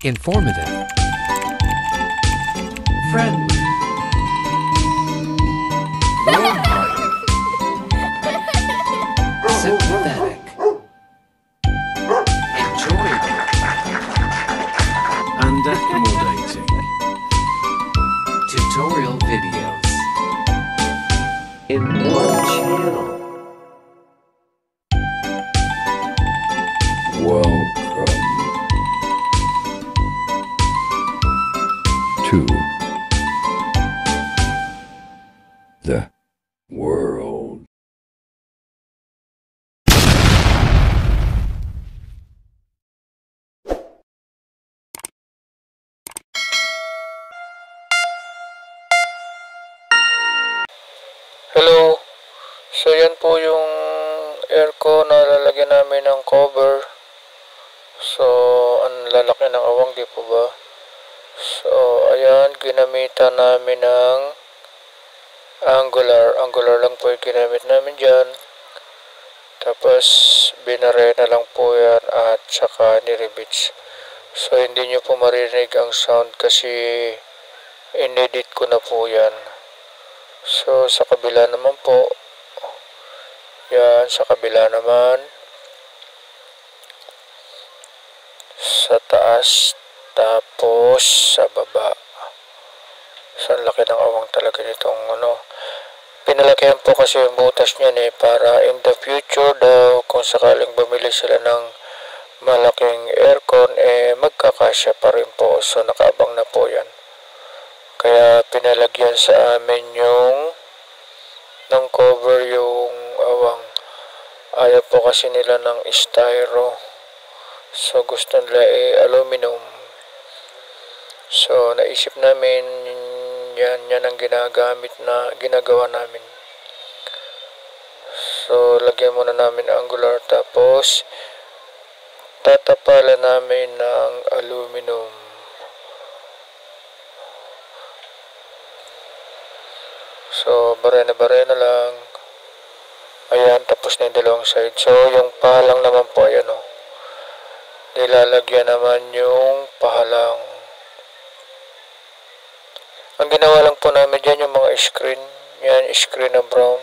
Informative. Friendly. Warm-hearted. Sympathetic. Enjoyable. And accommodating. Tutorial videos in one channel. Welcome to the world. Hello. So yan po yung aircon na lalagyan namin ng cover. So ang lalaki ng awang, di po ba? So ayan, ginamitan namin ng angular lang po yung ginamit namin dyan. Tapos binare na lang po yan at saka niribits. So hindi nyo po marinig ang sound kasi inedit ko na po yan. So sa kabila naman po, yan sa kabila naman, sa taas, tapos sa baba. So ang laki ng awang talaga nitong pinalakihan po kasi yung butas niyan para in the future daw kung sakaling bumili sila ng malaking aircon magkakasya pa rin po. So nakaabang na po yan. Kaya pinalagyan sa amin yung ng cover yung awang. Ayaw po kasi nila ng styro. So gusto nila aluminum. So naisip namin yan ang ginagawa namin. So lagyan muna namin angular tapos tatapalan namin ng aluminum. So barena lang. Ayan, tapos na yung dalawang side. So yung pahalang naman po, ayan nilalagyan naman yung pahalang. Ang ginawa lang po namin dyan yung mga screen. Yan, screen na brown.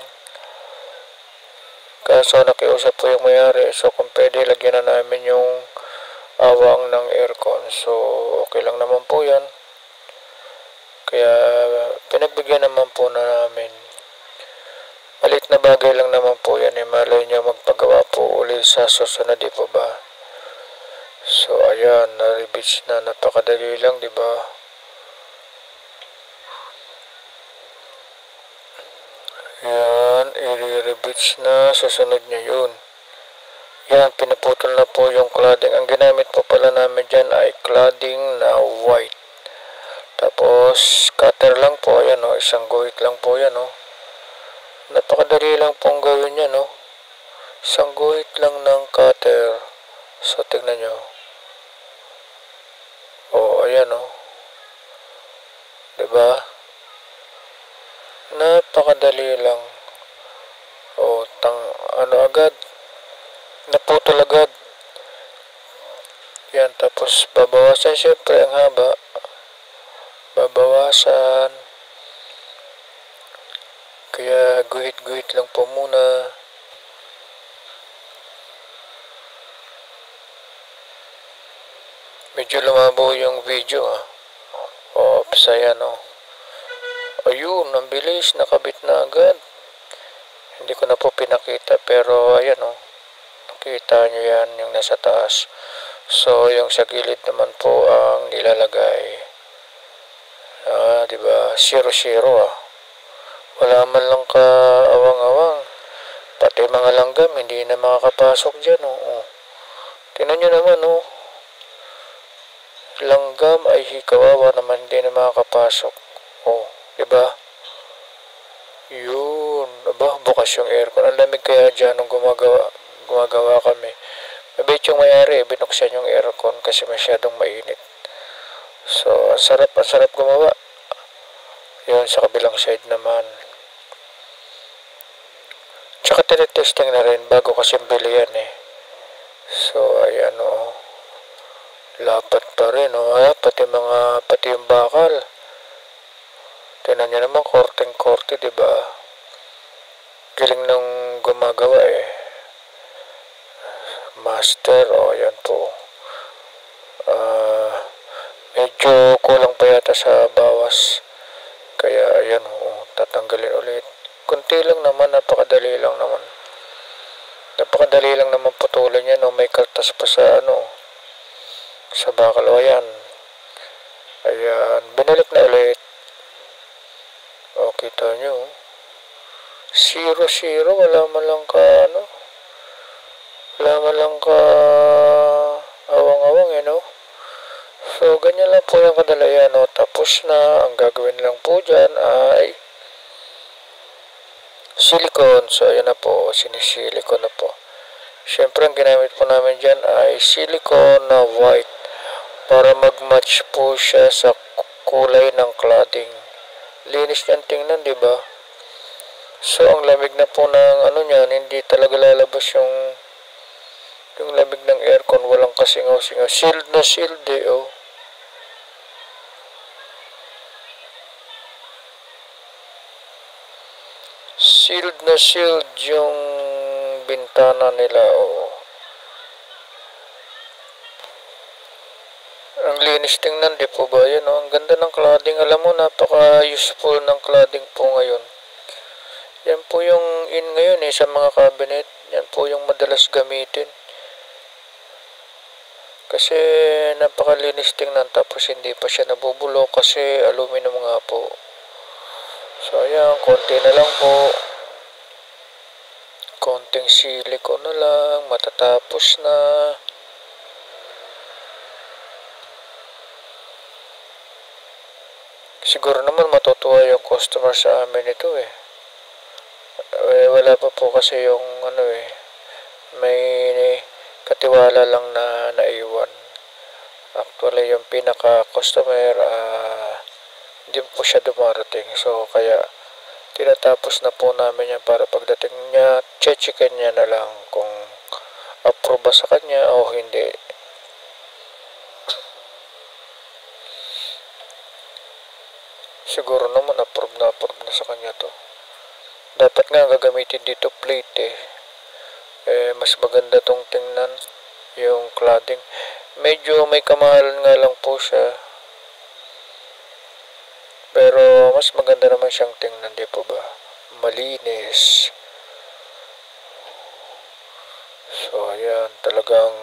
Kaso nakiusap po yung mayari. So kung pwede, lagyan na namin yung awang ng aircon. So okay lang naman po yan. Kaya pinagbigyan naman po na namin. Malit na bagay lang naman po yan. Malay nyo magpagawa po ulit sa susunod, di po ba? So ayan, na-rebits na. Napakadali lang, di ba? Yan, i-rebits na. Susunod nyo yun. Yan, pinaputol na po yung cladding. Ang ginamit po pala namin dyan ay cladding na white. Tapos, cutter lang po. Ayan isang guhit lang po yan Napakadali lang pong gawin yan Isang guhit lang ng cutter. So, tignan nyo. Ayan diba? Napakadali lang. Agad. Naputol agad. Yan, tapos babawasan syempre ang haba. Babawasan. Kaya guhit-guhit lang po muna. Medyo lumabo yung video Oops, ayan Ayun, ang bilis, nakabit na agad. Hindi ko na po pinakita pero ayan nakita nyo yan yung nasa taas. So yung sa gilid naman po ang nilalagay. Diba? 0-0 Wala man lang awang-awang. Pati mga langgam hindi na makakapasok dyan Tingnan nyo naman langgam ay kawawa naman, hindi na makakapasok. Diba? Yun. Bukas yung aircon. Ang lamig kaya dyan nung gumagawa kami. Mabait yung mayari, binuksan yung aircon kasi masyadong mainit. So, ang sarap gumawa. Yun, sa kabilang side naman. Tsaka tinitesting na rin bago kasi bili yan So, ayan Lapad pa rin, oh. Pati yung bakal. Tingnan niyo naman, korteng-korte, di ba? Galing nung gumagawa eh. Master, oh, yan po. Medyo kulang pa yata sa bawas. Kaya, ayan, oh, tatanggalin ulit. Kunti lang naman, napakadali lang naman. Napakadali lang naman putulin yan, no? May kaltas pa sa, sa bakal, o, ayan. Ayan, binalik na ulit. O, kita nyo. 0-0, wala man lang ka, wala man lang ka awang-awang, So, ganyan lang po yung kadalayan, no? Tapos na, ang gagawin lang po dyan ay silicone. So, ayan na po, sinisilicone na po. Siyempre, ang ginamit po namin dyan ay silicone na white para mag-match po siya sa kulay ng cladding. Linis niyang tingnan, di ba? So, ang lamig na po ng niyan, hindi talaga lalabas yung lamig ng aircon, walang kasingaw-singaw. Sealed na sealed eh, oh. Sealed na sealed yung bintana nila, oh. Ang linis tingnan, di po ba? Yan, oh. Ang ganda ng cladding. Alam mo, napaka-useful ng cladding po ngayon. Yan po yung in ngayon eh, sa mga cabinet. Yan po yung madalas gamitin. Kasi napakalinis tingnan, tapos hindi pa siya nabubulok kasi aluminum nga po. So ayan, konti na lang po. Konting silicone na lang, matatapos na. Siguro naman matutuwa yung customer sa amin ito eh. Wala pa po kasi yung may katiwala lang na naiwan. Actually yung pinaka customer hindi po siya dumarating, so kaya tinatapos na po namin yan para pagdating niya, checkin niya na lang kung approve ba sa kanya o hindi. Siguro naman approve na sa kanya to. Dapat nga gagamitin dito plate mas maganda tong tingnan yung cladding. Medyo may kamahalan nga lang po siya, pero mas maganda naman siyang tingnan, di po ba? Malinis. So ayan, talagang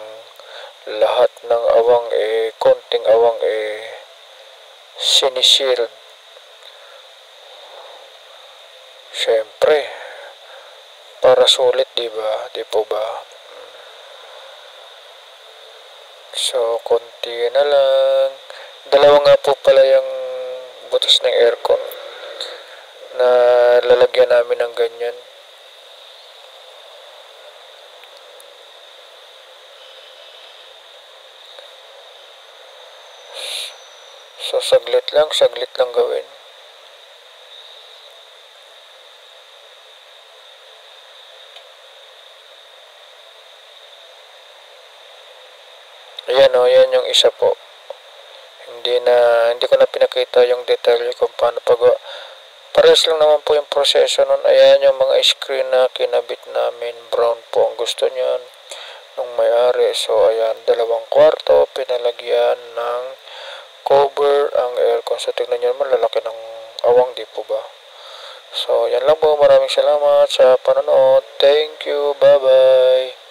lahat ng awang konting awang sinisild. Siyempre, para sulit, di ba? Di po ba? So, konti na lang. Dalawa nga po pala yung butas ng aircon na lalagyan namin ng ganyan. So, saglit lang gawin. Ayan o, yan yung isa po. Hindi ko na pinakita yung detalye kung paano pagawa. Pares lang naman po yung proseso nun. Ayan yung mga screen na kinabit namin. Brown po ang gusto niyan nung may-ari. So ayan, 2 kwarto, pinalagyan ng cover ang aircon. So tignan nyo naman, lalaki ng awang, di po ba? So yan lang po, maraming salamat sa panonood. Thank you, bye bye.